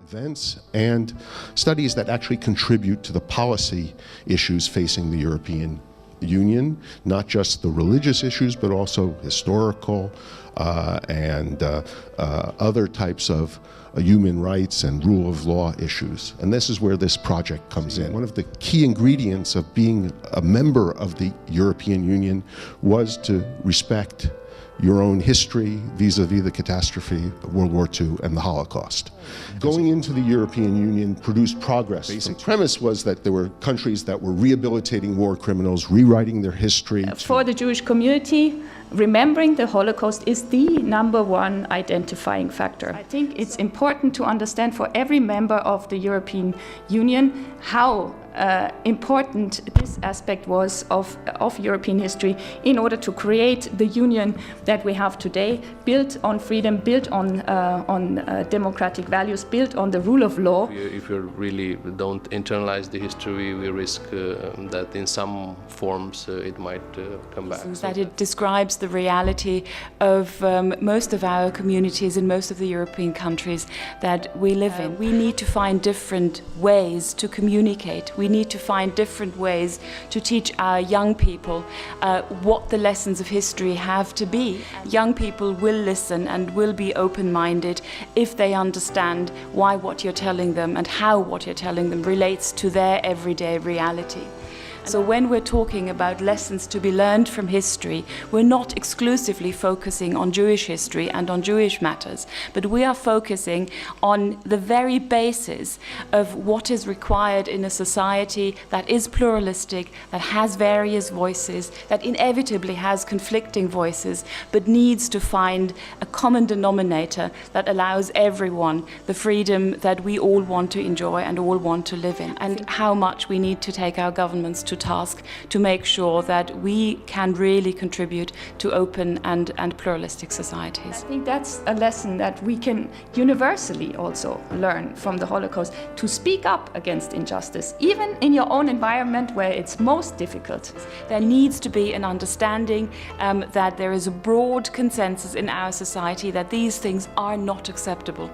events and studies that actually contribute to the policy issues facing the European Union, not just the religious issues, but also historical and other types of human rights and rule of law issues. And this is where this project comes in. One of the key ingredients of being a member of the European Union was to respect your own history vis-a-vis the catastrophe of World War II and the Holocaust. Going into the European Union produced progress. The basic premise was that there were countries that were rehabilitating war criminals, rewriting their history. For the Jewish community, remembering the Holocaust is the #1 identifying factor. I think it's important to understand for every member of the European Union how important this aspect was of European history in order to create the union that we have today, built on freedom, built on democratic values, built on the rule of law. If you really don't internalize the history, we risk that in some forms it might come back. That it describes the reality of most of our communities in most of the European countries that we live in. We need to find different ways to communicate. We need to find different ways to teach our young people what the lessons of history have to be. Young people will listen and will be open-minded if they understand why what you're telling them and how what you're telling them relates to their everyday reality. So when we're talking about lessons to be learned from history, we're not exclusively focusing on Jewish history and on Jewish matters, but we are focusing on the very basis of what is required in a society that is pluralistic, that has various voices, that inevitably has conflicting voices, but needs to find a common denominator that allows everyone the freedom that we all want to enjoy and all want to live in, and how much we need to take our governments to task to make sure that we can really contribute to open and pluralistic societies. I think that's a lesson that we can universally also learn from the Holocaust, to speak up against injustice, even in your own environment where it's most difficult. There needs to be an understanding that there is a broad consensus in our society that these things are not acceptable.